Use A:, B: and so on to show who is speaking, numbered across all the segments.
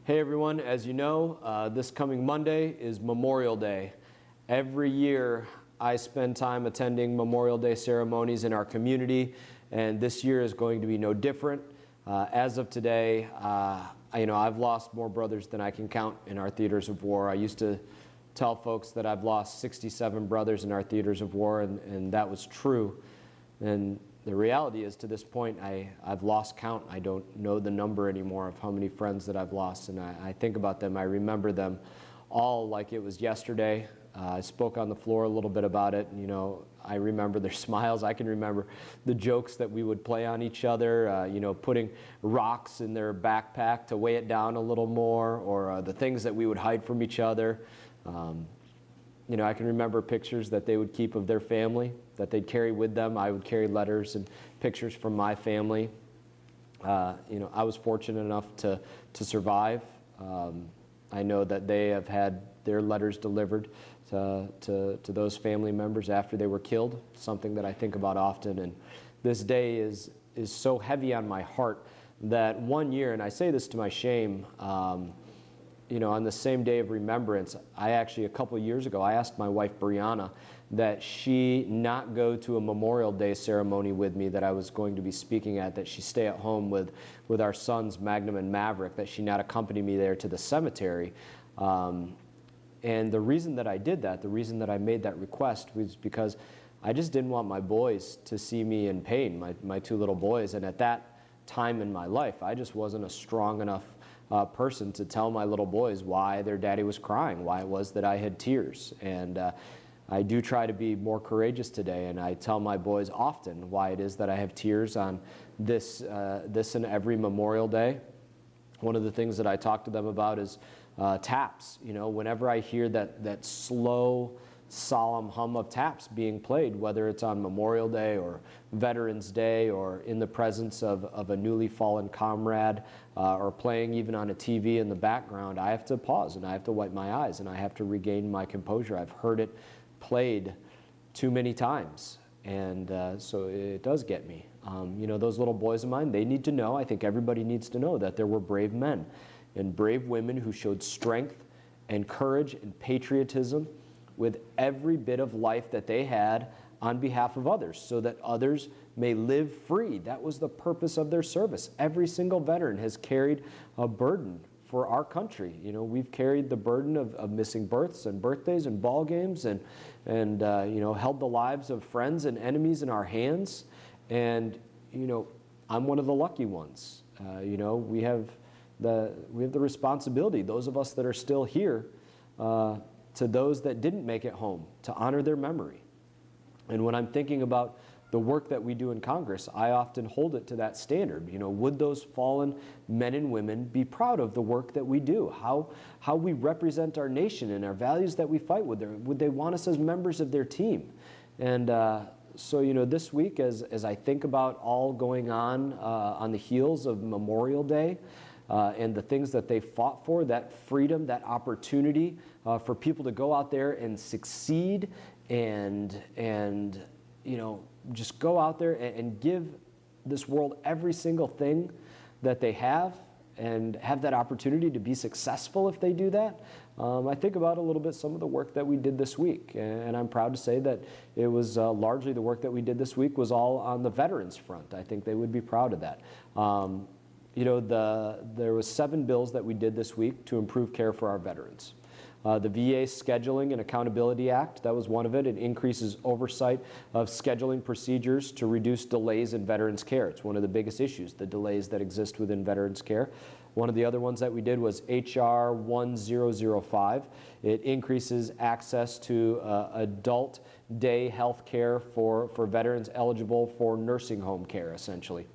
A: Hey everyone, as you know, this coming Monday is Memorial Day. Every year I spend time attending Memorial Day ceremonies in our community, and this year is going to be no different. As of today, I've lost more brothers than I can count in our theaters of war. I used to tell folks that I've lost 67 brothers in our theaters of war, and that was true. And the reality is, to this point, I've lost count. I don't know the number anymore of how many friends that I've lost, and I think about them. I remember them all like it was yesterday. I spoke on the floor a little bit about it. I remember their smiles. I can remember the jokes that we would play on each other, putting rocks in their backpack to weigh it down a little more, or the things that we would hide from each other. I can remember pictures that they would keep of their family that they'd carry with them. I would carry letters and pictures from my family. I was fortunate enough to survive. I know that they have had their letters delivered to those family members after they were killed, something that I think about often. And this day is so heavy on my heart that one year, and I say this to my shame, on the same day of remembrance, a couple of years ago, I asked my wife, Brianna, that she not go to a Memorial Day ceremony with me that I was going to be speaking at, that she stay at home with our sons, Magnum and Maverick, that she not accompany me there to the cemetery. And the reason that I did that, the reason that I made that request, was because I just didn't want my boys to see me in pain, my two little boys. And at that time in my life, I just wasn't a strong enough person to tell my little boys why their daddy was crying, why it was that I had tears. And I do try to be more courageous today, and I tell my boys often why it is that I have tears on this and every Memorial Day. One of the things that I talk to them about is taps. Whenever I hear that slow, solemn hum of taps being played, whether it's on Memorial Day or Veterans Day or in the presence of a newly fallen comrade, or playing even on a TV in the background, I have to pause and I have to wipe my eyes and I have to regain my composure. I've heard it played too many times, and so it does get me. Those little boys of mine, they need to know, I think everybody needs to know, that there were brave men and brave women who showed strength and courage and patriotism with every bit of life that they had on behalf of others, so that others may live free. That was the purpose of their service. Every single veteran has carried a burden for our country. We've carried the burden of missing births and birthdays and ball games, and held the lives of friends and enemies in our hands. And I'm one of the lucky ones. We have the responsibility, those of us that are still here, to those that didn't make it home, to honor their memory. And when I'm thinking about the work that we do in Congress, I often hold it to that standard. Would those fallen men and women be proud of the work that we do? How we represent our nation and our values that we fight with? Would they want us as members of their team? And so this week, as I think about all going on the heels of Memorial Day, and the things that they fought for, that freedom, that opportunity for people to go out there and succeed and just go out there and give this world every single thing that they have, and have that opportunity to be successful if they do that. I think about a little bit some of the work that we did this week, and I'm proud to say that it was largely the work that we did this week was all on the veterans front. I think they would be proud of that. There was 7 bills that we did this week to improve care for our veterans. The VA Scheduling and Accountability Act, that was one of it. It increases oversight of scheduling procedures to reduce delays in veterans care. It's one of the biggest issues, the delays that exist within veterans care. One of the other ones that we did was HR 1005. It increases access to adult day health care for veterans eligible for nursing home care, essentially.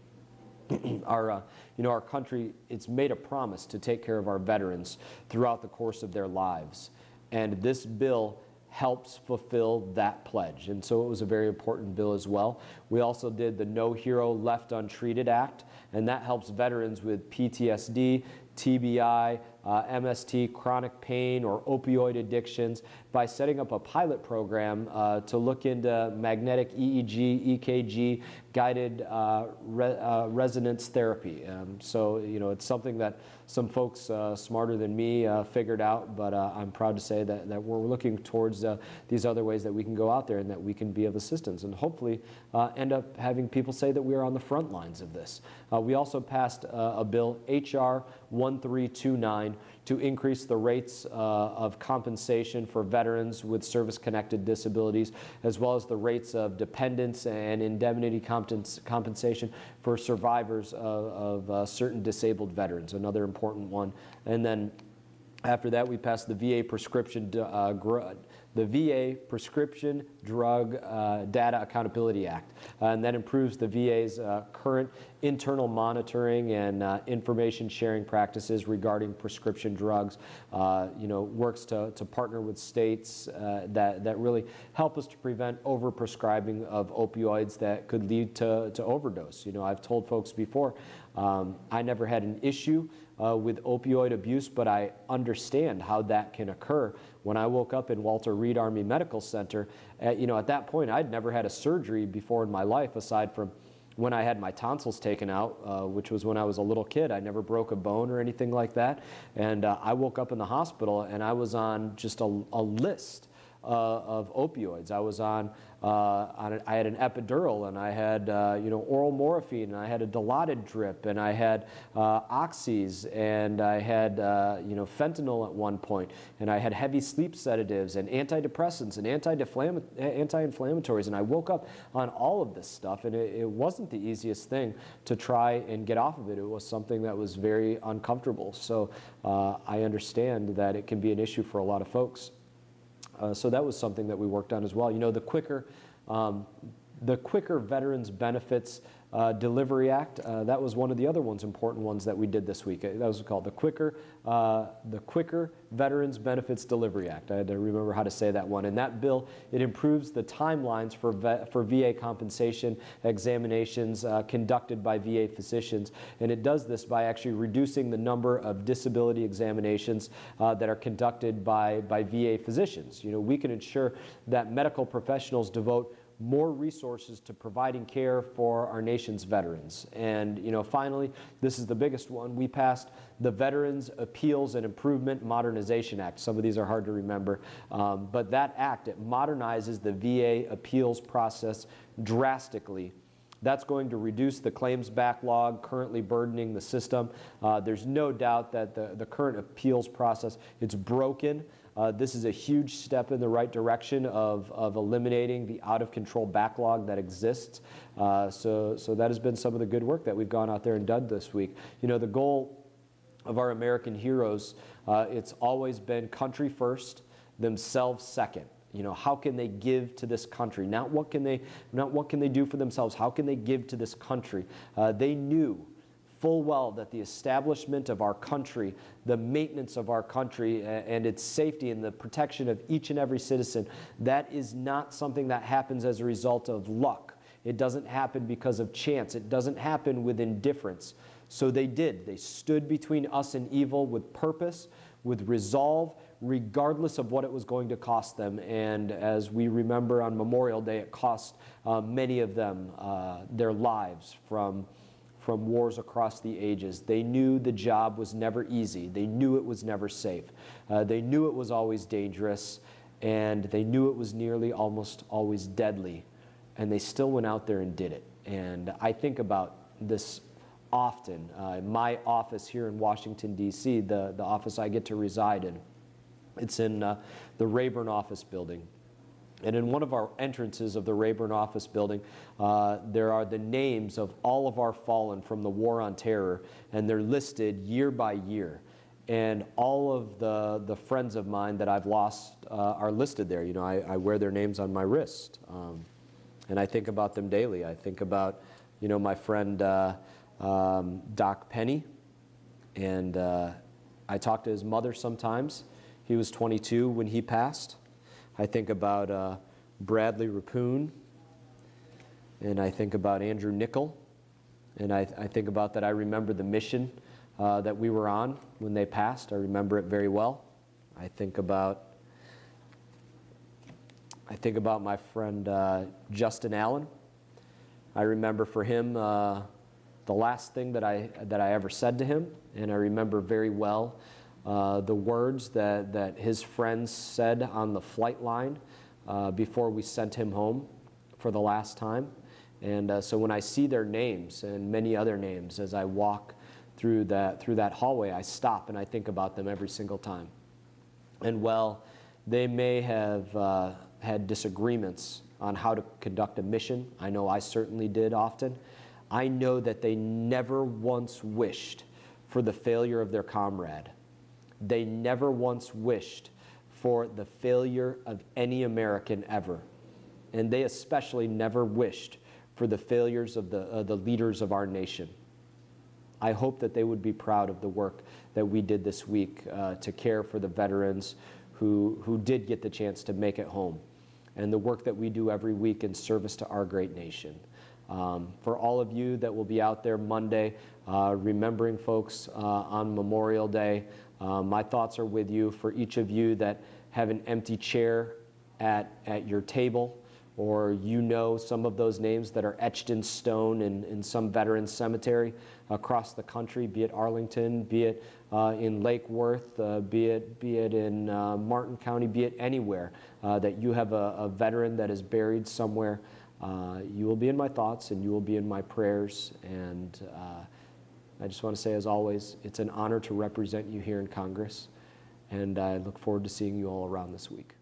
A: Our country, it's made a promise to take care of our veterans throughout the course of their lives. And this bill helps fulfill that pledge. And so it was a very important bill as well. We also did the No Hero Left Untreated Act, and that helps veterans with PTSD, TBI, MST, chronic pain, or opioid addictions by setting up a pilot program to look into magnetic EEG, EKG, guided resonance therapy. So, it's something that some folks smarter than me figured out, but I'm proud to say that we're looking towards these other ways that we can go out there and that we can be of assistance, and hopefully end up having people say that we are on the front lines of this. We also passed a bill, HR 1329, to increase the rates of compensation for veterans with service-connected disabilities, as well as the rates of dependents and indemnity compensation for survivors of certain disabled veterans, another important one. And then after that, we passed the VA Prescription Drug Data Accountability Act, and that improves the VA's current internal monitoring and information sharing practices regarding prescription drugs. Works to partner with states that really help us to prevent overprescribing of opioids that could lead to overdose. I've told folks before, I never had an issue with opioid abuse, but I understand how that can occur. When I woke up in Walter Reed Army Medical Center, at that point, I'd never had a surgery before in my life, aside from when I had my tonsils taken out, which was when I was a little kid. I never broke a bone or anything like that. And I woke up in the hospital, and I was on just a list of opioids. I was I had an epidural, and I had oral morphine, and I had a Dilaudid drip, and I had oxys, and I had fentanyl at one point, and I had heavy sleep sedatives and antidepressants and anti-inflammatories, and I woke up on all of this stuff, and it wasn't the easiest thing to try and get off of it. It was something that was very uncomfortable. So I understand that it can be an issue for a lot of folks. So that was something that we worked on as well. The quicker Veterans Benefits Delivery Act, that was one of the other important ones that we did this week. That was called the Quicker Veterans Benefits Delivery Act. I had to remember how to say that one. And that bill, it improves the timelines for VA compensation examinations conducted by VA physicians. And it does this by actually reducing the number of disability examinations that are conducted by VA physicians. We can ensure that medical professionals devote more resources to providing care for our nation's veterans. And finally, this is the biggest one. We passed the Veterans Appeals and Improvement Modernization Act. Some of these are hard to remember, but that act, it modernizes the VA appeals process drastically. That's going to reduce the claims backlog currently burdening the system. There's no doubt that the current appeals process, it's broken. This is a huge step in the right direction of eliminating the out-of-control backlog that exists. So that has been some of the good work that we've gone out there and done this week. The goal of our American heroes, it's always been country first, themselves second. How can they give to this country? Not what can they do for themselves. How can they give to this country? They knew full well that the establishment of our country, the maintenance of our country and its safety and the protection of each and every citizen, that is not something that happens as a result of luck. It doesn't happen because of chance. It doesn't happen with indifference. So they did. They stood between us and evil with purpose, with resolve, regardless of what it was going to cost them. And as we remember on Memorial Day, it cost many of them their lives from wars across the ages. They knew the job was never easy. They knew it was never safe. They knew it was always dangerous, and they knew it was nearly almost always deadly. And they still went out there and did it. And I think about this often. My office here in Washington, D.C., the office I get to reside in, it's in the Rayburn office building. And in one of our entrances of the Rayburn office building, there are the names of all of our fallen from the War on Terror, and they're listed year by year. And all of the friends of mine that I've lost are listed there. I wear their names on my wrist. And I think about them daily. I think about, my friend Doc Penny, and I talk to his mother sometimes. He was 22 when he passed. I think about Bradley Rapoon, and I think about Andrew Nickel, and I think about that I remember the mission that we were on when they passed. I remember it very well. I think about my friend Justin Allen. I remember for him the last thing that I ever said to him, and I remember very well the words that his friends said on the flight line before we sent him home for the last time. And so when I see their names and many other names as I walk through that hallway, I stop and I think about them every single time. And while they may have had disagreements on how to conduct a mission, I know I certainly did often, I know that they never once wished for the failure of their comrade. They never once wished for the failure of any American ever. And they especially never wished for the failures of the leaders of our nation. I hope that they would be proud of the work that we did this week to care for the veterans who did get the chance to make it home, and the work that we do every week in service to our great nation. For all of you that will be out there Monday, remembering folks on Memorial Day, my thoughts are with you. For each of you that have an empty chair at your table, or you know some of those names that are etched in stone in some veterans cemetery across the country, be it Arlington, be it in Lake Worth, be it in Martin County, be it anywhere, that you have a veteran that is buried somewhere. You will be in my thoughts and you will be in my prayers. And I just want to say, as always, it's an honor to represent you here in Congress. And I look forward to seeing you all around this week.